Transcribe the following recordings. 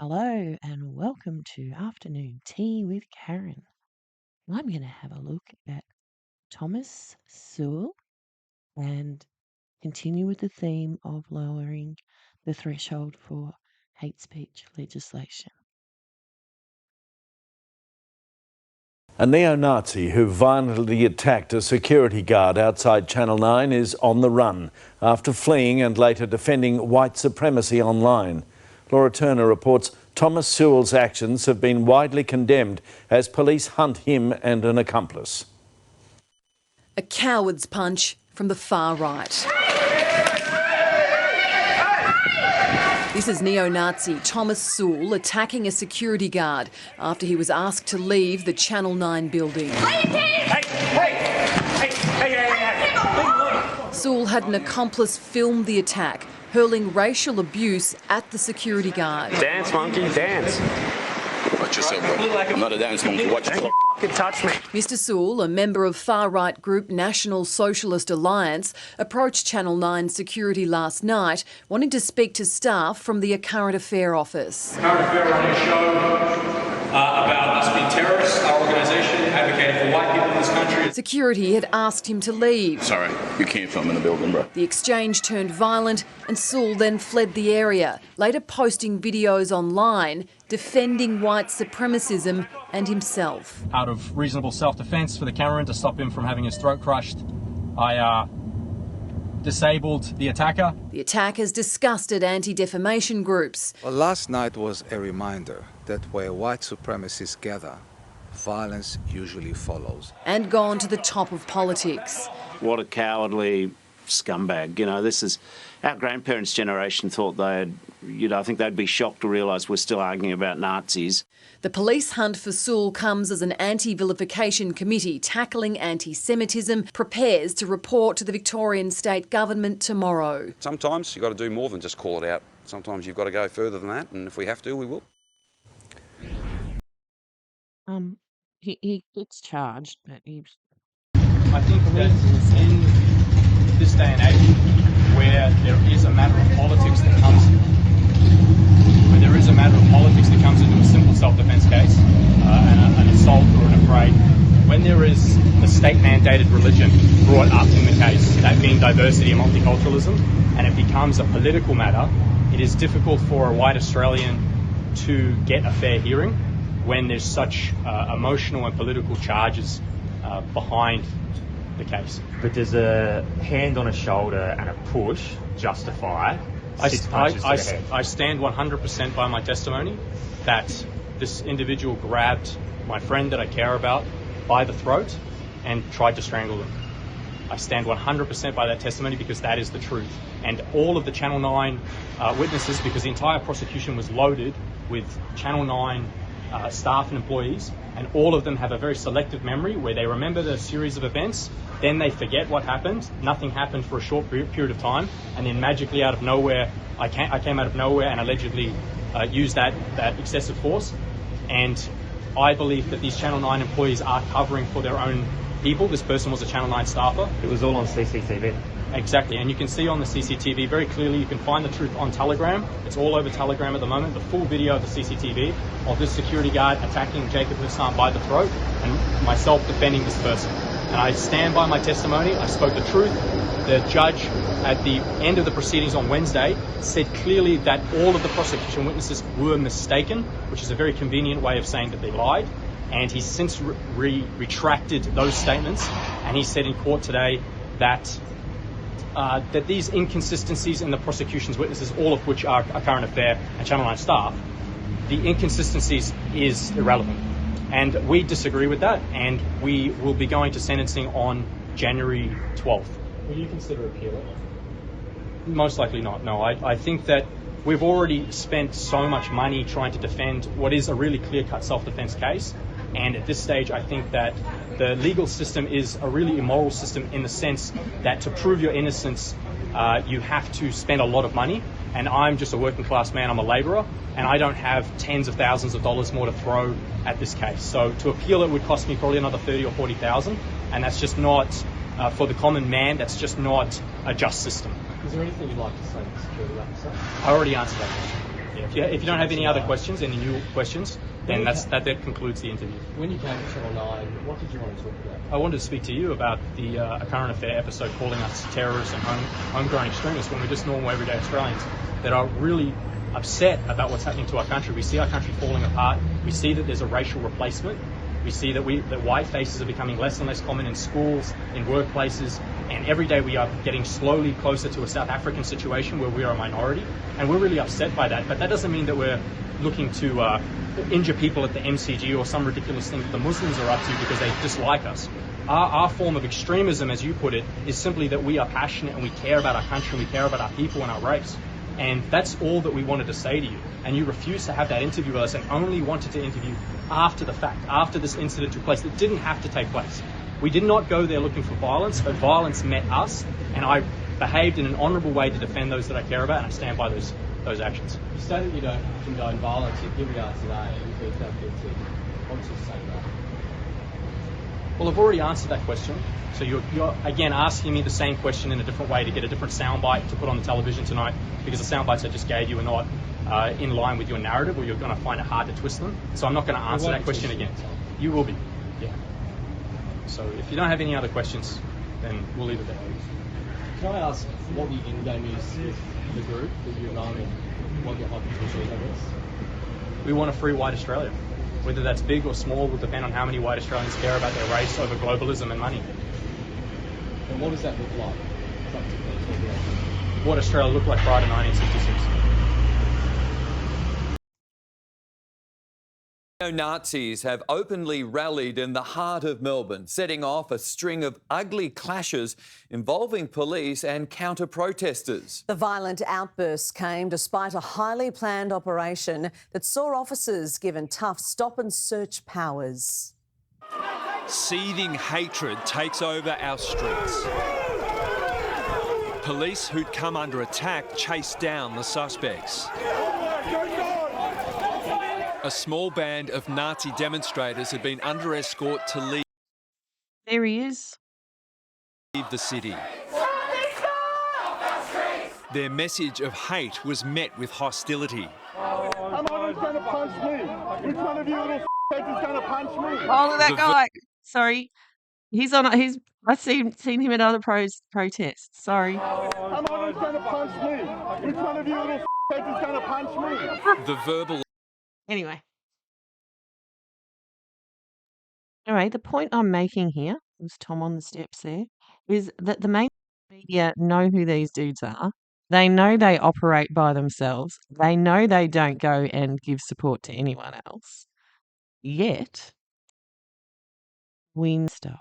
Hello and welcome to Afternoon Tea with Karen. I'm going to have a look at Thomas Sewell and continue with the theme of lowering the threshold for hate speech legislation. A neo-Nazi who violently attacked a security guard outside Channel 9 is on the run after fleeing and later defending white supremacy online. Laura Turner reports Thomas Sewell's actions have been widely condemned as police hunt him and an accomplice. A coward's punch from the far right. This is neo-Nazi Thomas Sewell attacking a security guard after he was asked to leave the Channel 9 building. Sewell had an accomplice film the attack, hurling racial abuse at the security guard. Dance, monkey, dance. Watch yourself, bro. I'm not a dance monkey. Watch yourself. Fucking touch me. Mr Sewell, a member of far-right group National Socialist Alliance, approached Channel 9 security last night wanting to speak to staff from the Current Affair office. Current Affair on your show about us being terrorists, our organisation advocating for white people in this country. Security had asked him to leave. Sorry, you can't film in the building, bro. The exchange turned violent and Sewell then fled the area, later posting videos online defending white supremacism and himself. Out of reasonable self-defence for the cameraman to stop him from having his throat crushed, I disabled the attacker. The attack has disgusted anti-defamation groups. Well, last night was a reminder that where white supremacists gather, violence usually follows. And gone to the top of politics. What a cowardly scumbag. You know, this is... Our grandparents' generation thought they'd... I think they'd be shocked to realise we're still arguing about Nazis. The police hunt for Sewell comes as an anti-vilification committee tackling anti-Semitism prepares to report to the Victorian state government tomorrow. Sometimes you've got to do more than just call it out. Sometimes you've got to go further than that, and if we have to, we will. He gets charged, but I think that in this day and age, where there is a matter of politics that comes into a simple self-defence case, an assault or an affray, when there is the state-mandated religion brought up in the case, that being diversity and multiculturalism, and it becomes a political matter, it is difficult for a white Australian to get a fair hearing when there's such emotional and political charges behind the case. But does a hand on a shoulder and a push justify six punches to the head? I stand 100% by my testimony that this individual grabbed my friend that I care about by the throat and tried to strangle him. I stand 100% by that testimony because that is the truth. And all of the Channel 9 witnesses, because the entire prosecution was loaded with Channel 9 staff and employees, and all of them have a very selective memory where they remember the series of events, then they forget what happened, nothing happened for a short period of time, and then magically out of nowhere, I came out of nowhere and allegedly used that excessive force. And I believe that these Channel 9 employees are covering for their own people. This person was a Channel 9 staffer. It was all on CCTV. Exactly, and you can see on the CCTV very clearly, you can find the truth on Telegram. It's all over Telegram at the moment, the full video of the CCTV of this security guard attacking Jacob Hassan by the throat and myself defending this person. And I stand by my testimony. I spoke the truth. The judge at the end of the proceedings on Wednesday said clearly that all of the prosecution witnesses were mistaken, which is a very convenient way of saying that they lied. And he's since retracted those statements, and he said in court today that that these inconsistencies in the prosecution's witnesses, all of which are Current Affair and Channel 9 staff, the inconsistencies is irrelevant. And we disagree with that, and we will be going to sentencing on January 12th. Will you consider appealing? Most likely not, no. I think that we've already spent so much money trying to defend what is a really clear-cut self-defense case, and at this stage I think that the legal system is a really immoral system in the sense that to prove your innocence you have to spend a lot of money, and I'm just a working class man, I'm a labourer, and I don't have tens of thousands of dollars more to throw at this case. So to appeal it would cost me probably another 30 or 40,000, and that's just not, for the common man, that's just not a just system. Is there anything you'd like to say to the security officer? I already answered that question. Yeah. If you don't have any other questions, any new questions, then that concludes the interview. When you came to Channel 9, what did you want to talk about? I wanted to speak to you about a current affair episode calling us terrorists and homegrown extremists when we're just normal everyday Australians that are really upset about what's happening to our country. We see our country falling apart. We see that there's a racial replacement. We see that white faces are becoming less and less common in schools, in workplaces, and every day we are getting slowly closer to a South African situation where we are a minority, and we're really upset by that. But that doesn't mean that we're looking to injure people at the MCG or some ridiculous thing that the Muslims are up to because they dislike us. Our form of extremism, as you put it, is simply that we are passionate and we care about our country and we care about our people and our race. And that's all that we wanted to say to you. And you refused to have that interview with us and only wanted to interview after the fact, after this incident took place that didn't have to take place. We did not go there looking for violence, but violence met us, and I behaved in an honourable way to defend those that I care about, and I stand by those actions. You say that you don't condone violence. You've given out today. You feel guilty. What would you say to that? Well, I've already answered that question. So you're again asking me the same question in a different way to get a different soundbite to put on the television tonight, because the soundbites I just gave you are not in line with your narrative, or you're going to find it hard to twist them. So I'm not going to answer that question again. You will be. Yeah. So if you don't have any other questions, then we'll leave it there. Can I ask what the end game is with the group that you're running and what your hypothetical is? We want a free white Australia. Whether that's big or small will depend on how many white Australians care about their race over globalism and money. And what does that look like? What Australia looked like prior to 1966. Neo-Nazis have openly rallied in the heart of Melbourne, setting off a string of ugly clashes involving police and counter-protesters. The violent outbursts came despite a highly planned operation that saw officers given tough stop-and-search powers. Seething hatred takes over our streets. Police who'd come under attack chased down the suspects. A small band of Nazi demonstrators had been under escort to leave There he is. the city. Their message of hate was met with hostility. Am I going to punch me? Which one of you little is going to punch me? Oh, look at that guy. Sorry. I've seen him at other protests. Sorry. Am I going to punch me? Which one of you little is going to punch me? The verbal. Anyway. Anyway, the point I'm making here, was Tom on the steps there, is that the main media know who these dudes are. They know they operate by themselves. They know they don't go and give support to anyone else. Yet, we stuff.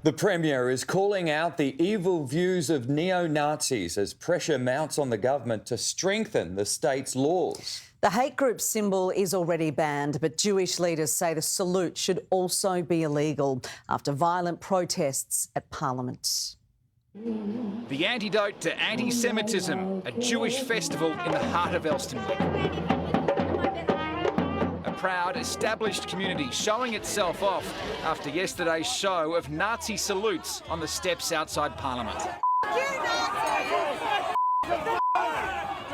The Premier is calling out the evil views of neo-Nazis as pressure mounts on the government to strengthen the state's laws. The hate group symbol is already banned, but Jewish leaders say the salute should also be illegal after violent protests at Parliament. The antidote to anti-Semitism, a Jewish festival in the heart of Elstonwick. A proud, established community showing itself off after yesterday's show of Nazi salutes on the steps outside Parliament.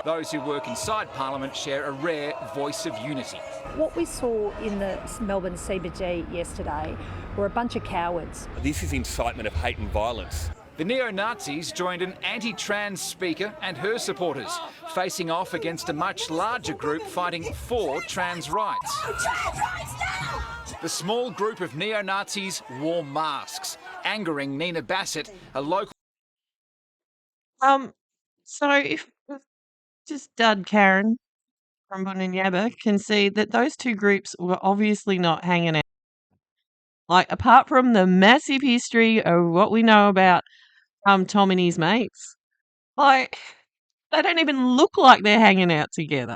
Those who work inside Parliament share a rare voice of unity. What we saw in the Melbourne CBD yesterday were a bunch of cowards. This is incitement of hate and violence. The neo-Nazis joined an anti-trans speaker and her supporters, facing off against a much larger group fighting for trans rights. The small group of neo-Nazis wore masks, angering Nina Bassett, a local... So if just Dud Karen from Bunyanyaba can see that those two groups were obviously not hanging out. Like, apart from the massive history of what we know about Tom and his mates, like, they don't even look like they're hanging out together.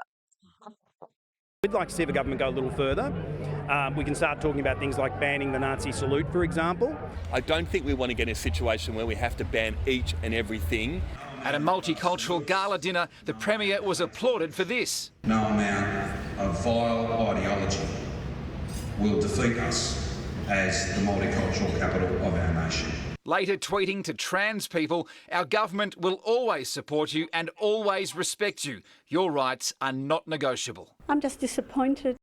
We'd like to see the government go a little further. We can start talking about things like banning the Nazi salute, for example. I don't think we want to get in a situation where we have to ban each and everything. At a multicultural gala dinner, the Premier was applauded for this. No amount of vile ideology will defeat us as the multicultural capital of our nation. Later tweeting to trans people, "Our government will always support you and always respect you. Your rights are not negotiable." I'm just disappointed.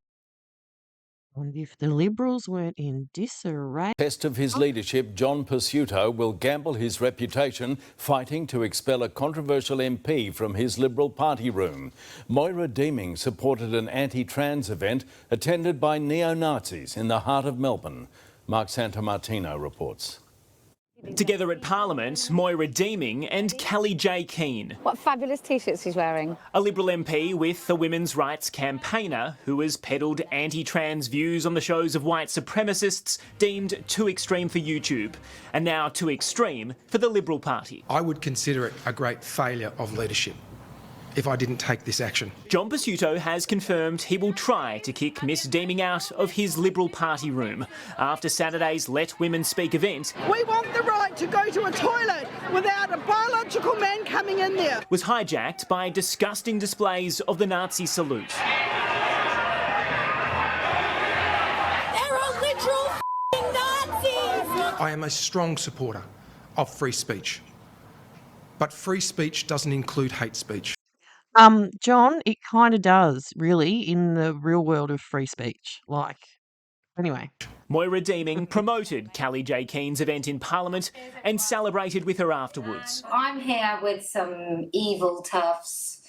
And if the Liberals weren't in disarray. Test of his leadership, John Pursuto will gamble his reputation fighting to expel a controversial MP from his Liberal Party room. Moira Deeming supported an anti-trans event attended by neo-Nazis in the heart of Melbourne. Mark Santomartino reports. Together at Parliament, Moira Deeming and Kelly J. Keane. What fabulous T-shirts he's wearing. A Liberal MP with a women's rights campaigner who has peddled anti-trans views on the shows of white supremacists deemed too extreme for YouTube and now too extreme for the Liberal Party. I would consider it a great failure of leadership if I didn't take this action. John Pursuto has confirmed he will try to kick Miss Deeming out of his Liberal Party room after Saturday's Let Women Speak event. We want the right to go to a toilet without a biological man coming in there. Was hijacked by disgusting displays of the Nazi salute. They're a literal Nazis! I am a strong supporter of free speech, but free speech doesn't include hate speech. John, it kind of does, really, in the real world of free speech. Anyway. Moira Deeming promoted Kelly J. Keane's event in Parliament and celebrated with her afterwards. I'm here with some evil toughs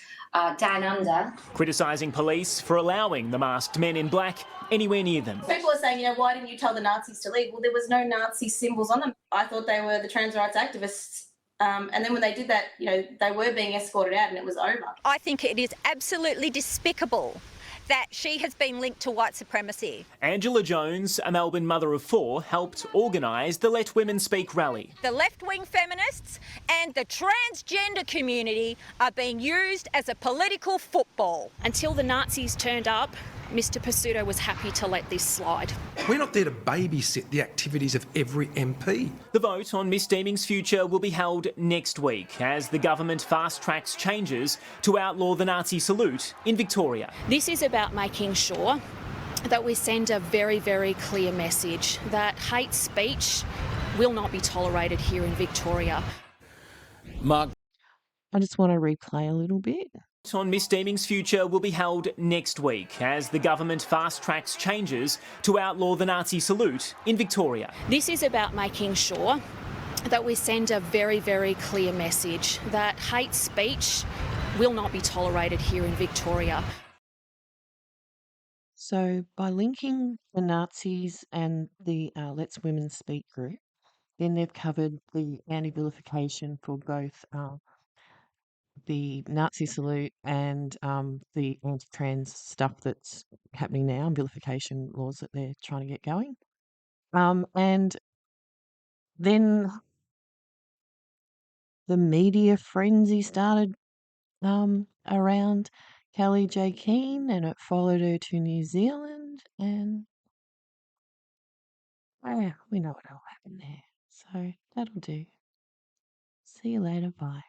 down under. Criticising police for allowing the masked men in black anywhere near them. People are saying, why didn't you tell the Nazis to leave? Well, there was no Nazi symbols on them. I thought they were the trans rights activists. And then when they did that, they were being escorted out and it was over. I think it is absolutely despicable that she has been linked to white supremacy. Angela Jones, a Melbourne mother of four, helped organise the Let Women Speak rally. The left-wing feminists and the transgender community are being used as a political football. Until the Nazis turned up, Mr. Pursuto was happy to let this slide. We're not there to babysit the activities of every MP. The vote on Miss Deeming's future will be held next week as the government fast-tracks changes to outlaw the Nazi salute in Victoria. This is about making sure that we send a very, very clear message that hate speech will not be tolerated here in Victoria. Mark. I just want to replay a little bit. On Miss Deeming's future will be held next week as the government fast-tracks changes to outlaw the Nazi salute in Victoria. This is about making sure that we send a very, very clear message that hate speech will not be tolerated here in Victoria. So by linking the Nazis and the Let's Women Speak group, then they've covered the anti-vilification for both the Nazi salute and the anti-trans stuff that's happening now, and vilification laws that they're trying to get going. And then the media frenzy started around Kelly J. Keane, and it followed her to New Zealand, and we know what will happen there. So that'll do. See you later. Bye.